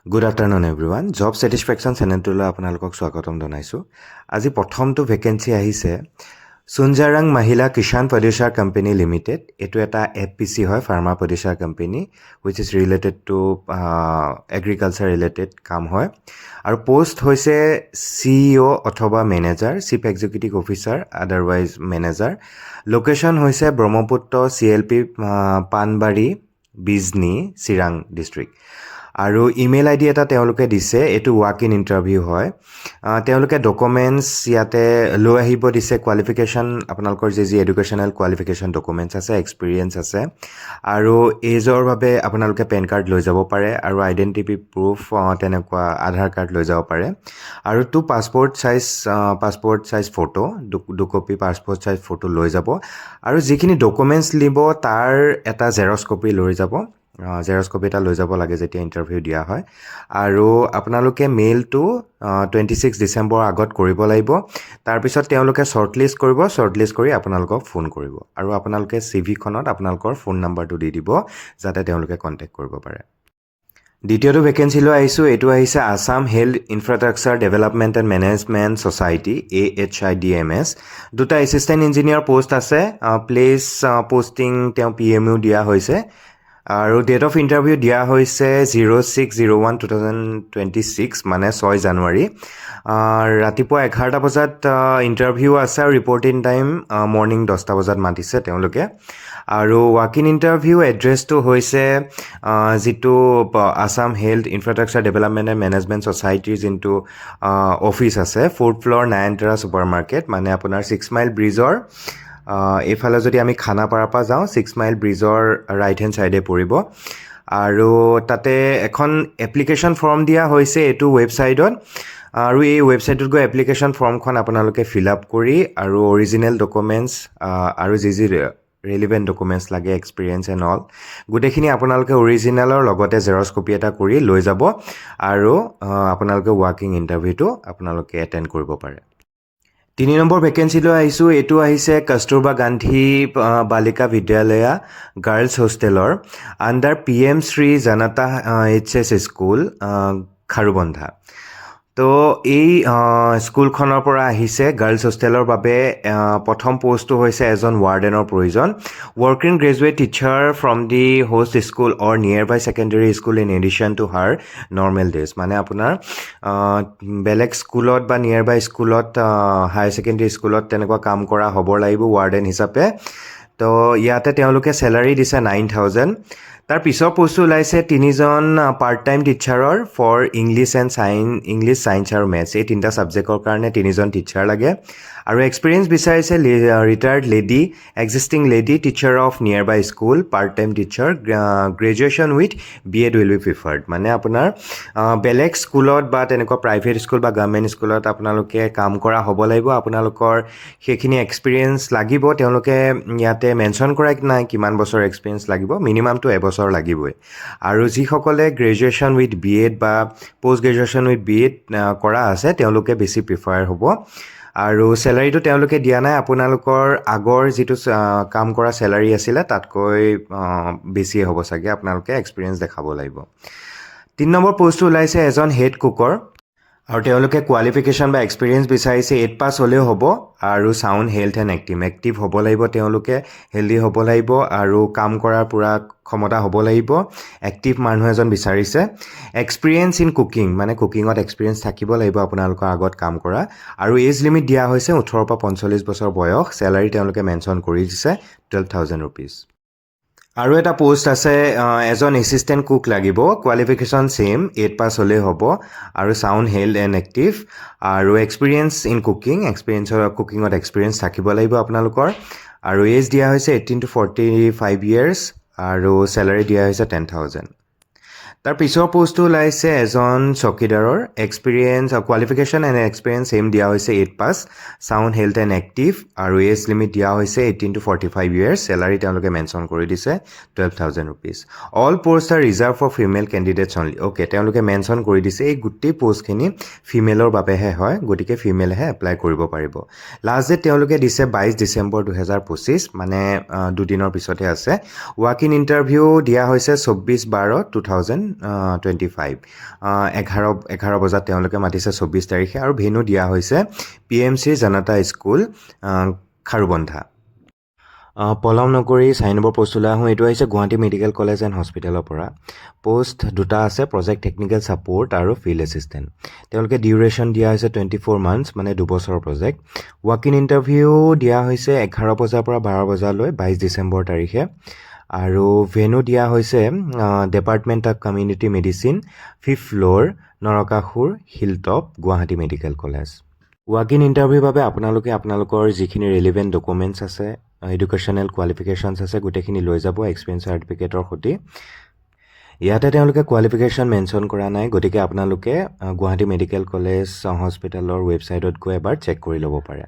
Good afternoon, everyone. Job Satisfaction চেনেলটোলৈ আপোনালোকক স্বাগতম জনাইছোঁ। আজি প্ৰথমটো ভেকেঞ্চি আহিছে সুঞ্জাৰাং মহিলা কিষাণ প্ৰডিউচাৰ কোম্পানী লিমিটেড। এইটো এটা এফপিচি হয়, pharma producer company, which is related to agriculture related কাম হয়। আৰু পোষ্ট হৈছে CEO অথবা manager, chief executive officer, otherwise manager. Location হৈছে ব্ৰহ্মপুত্ৰ CLP পাণবাৰী, বিজনী, চিৰাং ডিষ্ট্ৰিক্ট। আৰু ইমেইল ID এটা তেওঁলোকে দিছে, এইটো ৱাক ইন ইণ্টাৰভিউ হয়। তেওঁলোকে ডকুমেণ্টছ ইয়াতে লৈ আহিব দিছে, কোৱালিফিকেশ্যন আপোনালোকৰ যি এডুকেশ্যনেল কোৱালিফিকেশ্যন ডকুমেণ্টছ আছে, এক্সপিৰিয়েঞ্চ আছে, আৰু এজৰ বাবে আপোনালোকে পেন কাৰ্ড লৈ যাব পাৰে, আৰু আইডেণ্টিটি প্ৰুফ তেনেকুৱা আধাৰ কাৰ্ড লৈ যাব পাৰে, আৰু পাছপৰ্ট চাইজ ফটো, দুকপি পাছপৰ্ট চাইজ ফটো লৈ যাব, আৰু যিখিনি ডকুমেণ্টছ নিব তাৰ এটা জেৰক্স কপি লৈ যাব। জেৰক্স কপি এটা লৈ যাব লাগে যেতিয়া ইণ্টাৰভিউ দিয়া হয়। আৰু আপোনালোকে মেইলটো 26 ডিচেম্বৰ আগত কৰিব লাগিব। তাৰপিছত তেওঁলোকে শ্বৰ্টলিষ্ট কৰিব, শ্বৰ্টলিষ্ট কৰি আপোনালোকক ফোন কৰিব, আৰু আপোনালোকে CVখনত আপোনালোকৰ ফোন নাম্বাৰটো দি দিব যাতে তেওঁলোকে কণ্টেক্ট কৰিব পাৰে। দ্বিতীয়টো ভেকেঞ্চিলৈ আহিছোঁ। এইটো আহিছে Assam health infrastructure development and management society, AHIDMS। দুটা এছিষ্টেণ্ট ইঞ্জিনিয়াৰ পোষ্ট আছে। প্লেচ পষ্টিং তেওঁ PMU দিয়া হৈছে, আৰু ডেট অফ ইণ্টাৰভিউ দিয়া হৈছে 06/01/2026, মানে 6 জানুৱাৰী। ৰাতিপুৱা 11টা বজাত ইণ্টাৰভিউ আছে, আৰু ৰিপৰ্টিং টাইম মৰ্ণিং 10টা বজাত মাতিছে তেওঁলোকে। আৰু ৱাক ইন ইণ্টাৰভিউ এড্ৰেছটো হৈছে যিটো Assam health infrastructure development and management ছ'চাইটিৰ যোনটো অফিচ আছে, 4th ফ্ল'ৰ নয়নতৰা ছুপাৰ মাৰ্কেট, মানে আপোনাৰ 6 মাইল ব্ৰিজৰ এইফালে যদি আমি খানাপাৰাৰ পৰা যাওঁ, 6 মাইল ব্ৰিজৰ ৰাইট হেণ্ড ছাইডে পৰিব। আৰু তাতে এখন এপ্লিকেশ্যন ফৰ্ম দিয়া হৈছে এইটো ৱেবছাইটত, আৰু এই ৱেবছাইটত গৈ এপ্লিকেশ্যন ফৰ্মখন আপোনালোকে ফিল আপ কৰি, আৰু অৰিজিনেল ডকুমেণ্টছ আৰু যি ৰেলিভেণ্ট ডকুমেণ্টছ লাগে, এক্সপিৰিয়েঞ্চ এণ্ড অল, গোটেইখিনি আপোনালোকে অৰিজিনেলৰ লগতে জেৰক্স কপি এটা কৰি লৈ যাব, আৰু আপোনালোকে ৱাকিং ইণ্টাৰভিউটো আপোনালোকে এটেণ্ড কৰিব পাৰে। 3 নম্বৰ ভেকেঞ্চিলৈ আহিছোঁ। এইটো আহিছে কস্তুৰবা গান্ধী বালিকা বিদ্যালয়া গাৰ্লছ হোষ্টেলৰ আণ্ডাৰ PM শ্ৰী জনতা HS স্কুল, খাৰুবন্ধা। তো এই স্কুলখনৰ পৰা আহিছে গাৰ্লছ হোষ্টেলৰ বাবে প্ৰথম পষ্টটো হৈছে এজন ৱাৰ্ডেনৰ প্ৰয়োজন। Working graduate teacher from the host school or nearby secondary school in addition to her normal days, মানে আপোনাৰ বেলেগ স্কুলত বা নিয়েৰ বাই স্কুলত, হায়াৰ ছেকেণ্ডেৰী স্কুলত তেনেকুৱা কাম কৰা হ'ব লাগিব ৱাৰ্ডেন হিচাপে। তো ইয়াতে তেওঁলোকে চেলাৰী দিছে 9,000। তাৰ পিছৰ পষ্টটো ওলাইছে 3জন পাৰ্ট টাইম টিচাৰৰ ফৰ ইংলিছ ছায়েন্স আৰু মেথছ, এই 3টা ছাবজেক্টৰ কাৰণে 3জন টিচাৰ লাগে। আৰু এক্সপিৰিয়েঞ্চ বিচাৰিছে retired lady, existing lady teacher of nearby school, part time teacher, graduation with BEd will be preferred, মানে আপোনাৰ বেলেগ স্কুলত বা তেনেকুৱা প্ৰাইভেট স্কুল বা গভৰ্ণমেণ্ট স্কুলত আপোনালোকে কাম কৰা হ'ব লাগিব, আপোনালোকৰ সেইখিনি এক্সপিৰিয়েঞ্চ লাগিব। তেওঁলোকে ইয়াতে মেনশ্যন কৰা নাই কিমান বছৰ এক্সপিৰিয়েঞ্চ লাগিব, মিনিমামটো এবছৰ লাগিবই। আৰু যিসকলে গ্ৰেজুৱেশ্যন উইথ BEd বা পষ্ট গ্ৰেজুৱেশ্যন উইথ BEd কৰা আছে তেওঁলোকে বেছি প্ৰিফাৰ হ'ব। আৰু চেলাৰীটো তেওঁলোকে দিয়া নাই, আপোনালোকৰ আগৰ যিটো কাম কৰা চেলাৰী আছিলে তাতকৈ বেছিয়ে হ'ব চাগে, আপোনালোকে এক্সপিৰিয়েঞ্চ দেখাব লাগিব। 3 নম্বৰ পষ্টটো ওলাইছে এজন হেড কুকৰ, আৰু তেওঁলোকে কোৱালিফিকেশ্যন বা এক্সপিৰিয়েঞ্চ বিচাৰিছে 8 পাছ হ'লেও হ'ব, আৰু চাউণ্ড হেল্থ এণ্ড এক্টিভ হ'ব লাগিব, তেওঁলোকে হেল্ডি হ'ব লাগিব, আৰু কাম কৰাৰ পূৰা ক্ষমতা হ'ব লাগিব। এক্টিভ মানুহ এজন বিচাৰিছে। এক্সপিৰিয়েঞ্চ ইন কুকিং, মানে কুকিঙত এক্সপিৰিয়েঞ্চ থাকিব লাগিব আপোনালোকৰ আগত কাম কৰা, আৰু এজ লিমিট দিয়া হৈছে 18 পৰা 45 বছৰ বয়স। চেলাৰী তেওঁলোকে মেনশ্যন কৰি দিছে 12,000 ৰুপিজ। আৰু এটা পষ্ট আছে এজন এছিষ্টেণ্ট কুক লাগিব, কোৱালিফিকেশ্যন ছেইম, 8 পাছ হ'লেই হ'ব, আৰু চাউণ্ড হেল্থ এণ্ড এক্টিভ, আৰু এক্সপিৰিয়েঞ্চ ইন কুকিঙত এক্সপিৰিয়েঞ্চ থাকিব লাগিব আপোনালোকৰ। আৰু এজ দিয়া হৈছে 18 to 45 years, আৰু চেলাৰী দিয়া হৈছে 10,000। তাৰ পিছৰ পষ্টটো ওলাইছে এজন চকীদাৰৰ, experience qualification and experience same দিয়া হৈছে 8 pass, sound health and active, আৰু এজ লিমিট দিয়া হৈছে 18 to 45 years, চেলাৰী তেওঁলোকে মেনশ্যন কৰি দিছে 12,000 rupees. All post are reserve for female candidates only. Okay, তেওঁলোকে মেনশ্যন কৰি দিছে এই গোটেই পষ্টখিনি ফিমেলৰ বাবেহে হয়, গতিকে ফিমেলহে এপ্লাই কৰিব পাৰিব। লাষ্ট ডেট তেওঁলোকে দিছে 22 ডিচেম্বৰ 2025, মানে দুদিনৰ পিছতহে আছে। ৱাক ইন ইণ্টাৰভিউ দিয়া হৈছে 24/12/2025। 2025 এঘাৰ বজাত তেওঁলোকে মাতিছে 24 তাৰিখে আৰু ভেন্যু দিয়া হৈছে PMC জনতা স্কুল খাৰুবন্ধা পলম নকৰি 4 নম্বৰ পোষ্টলৈ আহোঁ এইটো আহিছে গুৱাহাটী মেডিকেল কলেজ এণ্ড হস্পিটেলৰ পৰা পোষ্ট দুটা আছে প্ৰজেক্ট টেকনিকেল ছাপোৰ্ট আৰু ফিল্ড এছিষ্টেণ্ট তেওঁলোকে ডিউৰেশ্যন দিয়া হৈছে 24 মান্থছ মানে 2 বছৰৰ প্ৰজেক্ট ৱাক ইন ইণ্টাৰভিউ দিয়া হৈছে 11 বজাৰ পৰা 12 বজালৈ 22 ডিচেম্বৰ তাৰিখে আৰু ভেন্যু দিয়া হৈছে department of community medicine 5th floor Narakasur hilltop Guwahati medical college walk in ইণ্টাৰভিউৰ বাবে আপোনালোকৰ যিখিনি ৰেলিভেণ্ট ডকুমেণ্টছ আছে এডুকেশ্যনেল কোৱালিফিকেশ্যনছ আছে গোটেইখিনি লৈ যাব এক্সপিৰিয়েঞ্চ চাৰ্টিফিকেটৰ সৈতে ইয়াতে তেওঁলোকে কোৱালিফিকেশ্যন মেনশ্যন কৰা নাই গতিকে আপোনালোকে গুৱাহাটী মেডিকেল কলেজ হস্পিটেলৰ ৱেবছাইটত গৈ এবাৰ চেক কৰি ল'ব পাৰে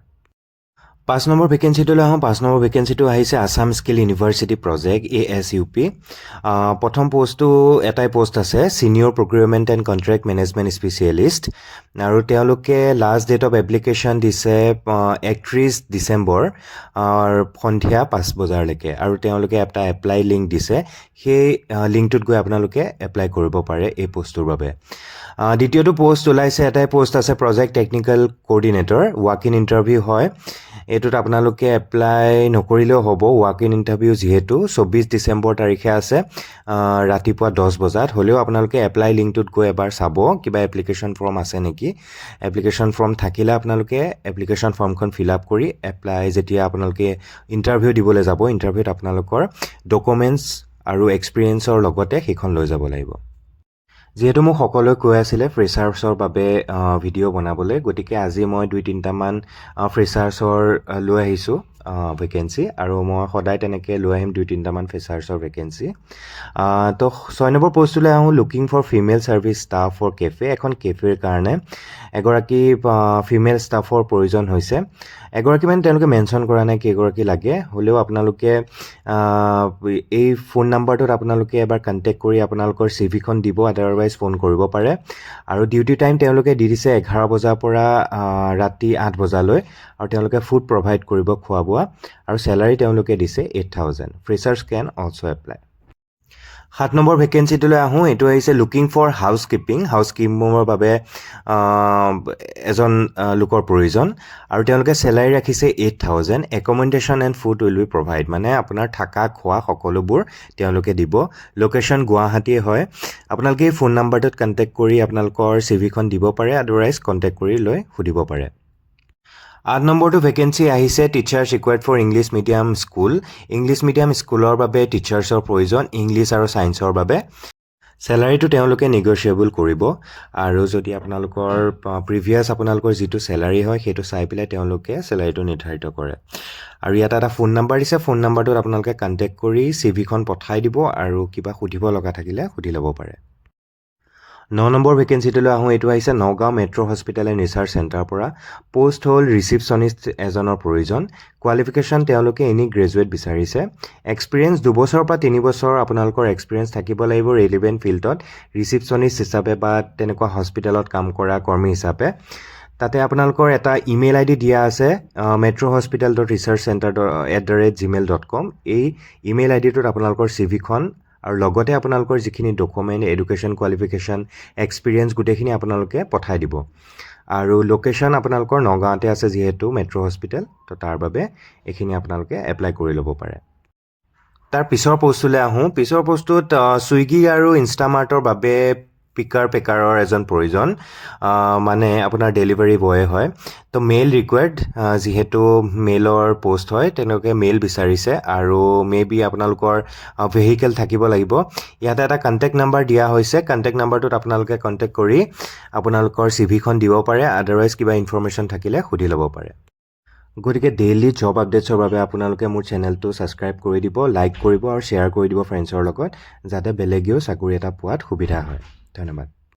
5 নম্বৰ ভেকেঞ্চিটোলৈ আহোঁ 5 নম্বৰ ভেকেঞ্চিটো আহিছে Assam skill university project ASUP প্ৰথম পোষ্টটো এটাই পোষ্ট আছে senior procurement and contract management specialist আৰু তেওঁলোকে লাষ্ট ডেট অফ এপ্লিকেশ্যন দিছে 31 ডিচেম্বৰ সন্ধিয়া 5 বজালৈকে আৰু তেওঁলোকে এটা এপ্লাই লিংক দিছে সেই লিংকটোত গৈ আপোনালোকে এপ্লাই কৰিব পাৰে এই পোষ্টটোৰ বাবে দ্বিতীয়টো পোষ্ট ওলাইছে এটাই পোষ্ট আছে project technical coordinator walk in interview হয় এইটোত আপোনালোকে এপ্লাই নকৰিলেও হ'ব ৱাক ইন ইণ্টাৰভিউ যিহেতু 24 ডিচেম্বৰ তাৰিখে আছে ৰাতিপুৱা 10 বজাত হ'লেও আপোনালোকে এপ্লাই লিংকটোত গৈ এবাৰ চাব কিবা এপ্লিকেশ্যন ফৰ্ম আছে নেকি এপ্লিকেশ্যন ফৰ্ম থাকিলে আপোনালোকে এপ্লিকেশ্যন ফৰ্মখন ফিল আপ কৰি এপ্লাই যেতিয়া আপোনালোকে ইণ্টাৰভিউ দিবলৈ যাব ইণ্টাৰভিউত আপোনালোকৰ ডকুমেণ্টছ আৰু এক্সপিৰিয়েঞ্চৰ লগতে সেইখন লৈ যাব লাগিব যিহেতু মোক সকলোৱে কৈ আছিলে ফ্ৰেছাৰ্ছৰ বাবে ভিডিঅ' বনাবলৈ গতিকে আজি মই 2-3টামান ফ্ৰেছাৰ্ছৰ লৈ আহিছোঁ ভেকেঞ্চি আৰু মই সদায় তেনেকৈ লৈ আহিম 2-3টামান ফ্ৰেছাৰ্ছৰ ভেকেঞ্চি তো 6 নম্বৰ পোষ্টলৈ আহোঁ looking for female service staff for cafe এখন কেফেৰ কাৰণে এগৰাকী ফিমেল ষ্টাফৰ প্ৰয়োজন হৈছে এগৰাকী মানে তেওঁলোকে মেনশ্যন কৰা নাই কেইগৰাকী লাগে হ'লেও আপোনালোকে এই ফোন নাম্বাৰটোত আপোনালোকে এবাৰ কণ্টেক্ট কৰি আপোনালোকৰ চিভিখন দিব আদাৰৱাইজ ফোন কৰিব পাৰে আৰু ডিউটি টাইম তেওঁলোকে দি দিছে 11 বজাৰ পৰা ৰাতি 8 বজালৈ আৰু তেওঁলোকে ফুড প্ৰভাইড কৰিব খোৱা বোৱা আৰু চেলাৰী তেওঁলোকে দিছে 8,000 ফ্ৰেছাৰ্ছ কেন অলছ' এপ্লাই 7 নম্বৰ ভেকেঞ্চিটোলৈ আহোঁ এইটো আহিছে লুকিং ফৰ হাউচকিপিঙৰ বাবে এজন লোকৰ প্ৰয়োজন আৰু তেওঁলোকে চেলাৰী ৰাখিছে 8,000 accommodation and food will be provide মানে আপোনাৰ থকা খোৱা সকলোবোৰ তেওঁলোকে দিব লোকেশ্যন গুৱাহাটীয়ে হয় আপোনালোকে এই ফোন নাম্বাৰটোত কণ্টেক্ট কৰি আপোনালোকৰ চিভিখন দিব পাৰে আদাৰৱাইজ কণ্টেক্ট কৰি লৈ সুধিব পাৰে 8 নম্বৰটো ভেকেঞ্চি আহিছে teachers required for English medium স্কুলৰ বাবে টিচাৰ্ছৰ প্ৰয়োজন ইংলিছ আৰু ছায়েন্সৰ বাবে চেলাৰীটো তেওঁলোকে নেগ'চিয়েবল কৰিব আৰু যদি আপোনালোকৰ প্ৰিভিয়াছ আপোনালোকৰ যিটো চেলাৰী হয় সেইটো চাই পেলাই তেওঁলোকে চেলাৰীটো নিৰ্ধাৰিত কৰে আৰু ইয়াত এটা ফোন নাম্বাৰ দিছে ফোন নাম্বাৰটোত আপোনালোকে কণ্টেক্ট কৰি চিভিখন পঠাই দিব আৰু কিবা সুধিব লগা থাকিলে সুধি ল'ব পাৰে 9 নম্বৰ ভেকেঞ্চিটোলৈ আহোঁ এইটো আহিছে Nagaon metro' hospital and research চেণ্টাৰৰ পৰা পোষ্ট হ'ল ৰিচিপশ্যনিষ্ট এজনৰ প্ৰয়োজন কোৱালিফিকেশ্যন তেওঁলোকে এনি গ্ৰেজুৱেট বিচাৰিছে এক্সপিৰিয়েঞ্চ 2 বছৰৰ পৰা 3 বছৰ আপোনালোকৰ এক্সপিৰিয়েঞ্চ থাকিব লাগিব ৰেলিভেণ্ট ফিল্ডত ৰিচিপশ্যনিষ্ট হিচাপে বা তেনেকুৱা হস্পিটেলত কাম কৰা কৰ্মী হিচাপে তাতে আপোনালোকৰ এটা ইমেইল ID দিয়া আছে metro-hospital.research-center@gmail.com এই ইমেইল IDটোত আপোনালোকৰ চিভিখন আৰু লগতে আপোনালোকৰ যিখিনি ডকুমেণ্ট এডুকেশ্যন কোৱালিফিকেশ্যন এক্সপিৰিয়েঞ্চ গোটেইখিনি আপোনালোকে পঠাই দিব আৰু লোকেশ্যন আপোনালোকৰ নগাঁৱতে আছে যিহেতু মেট্ৰ' হস্পিটেল তো তাৰ বাবে এইখিনি আপোনালোকে এপ্লাই কৰি ল'ব পাৰে তাৰ পিছৰ পোষ্টটোলৈ আহোঁ পিছৰ পোষ্টটোত ছুইগি আৰু ইনষ্টামাৰ্টৰ বাবে পেকাৰৰ এজন প্ৰয়োজন মানে আপোনাৰ ডেলিভাৰী বয় হয় তো মেইল ৰিকুৱাৰ্ড যিহেতু মেইলৰ পোষ্ট হয় তেওঁলোকে মেইল বিচাৰিছে আৰু মেবি আপোনালোকৰ ভেহিকেল থাকিব লাগিব ইয়াতে এটা কণ্টেক্ট নাম্বাৰ দিয়া হৈছে কণ্টেক্ট নাম্বাৰটোত আপোনালোকে কণ্টেক্ট কৰি আপোনালোকৰ চিভিখন দিব পাৰে আদাৰৱাইজ কিবা ইনফৰমেশ্যন থাকিলে সুধি ল'ব পাৰে গতিকে ডেইলি জব আপডেটছৰ বাবে আপোনালোকে মোৰ চেনেলটো ছাবস্ক্ৰাইব কৰি দিব লাইক কৰিব আৰু শ্বেয়াৰ কৰি দিব ফ্ৰেণ্ডছৰ লগত যাতে বেলেগেও চাকৰি এটা পোৱাত সুবিধা হয় ধন্যবাদ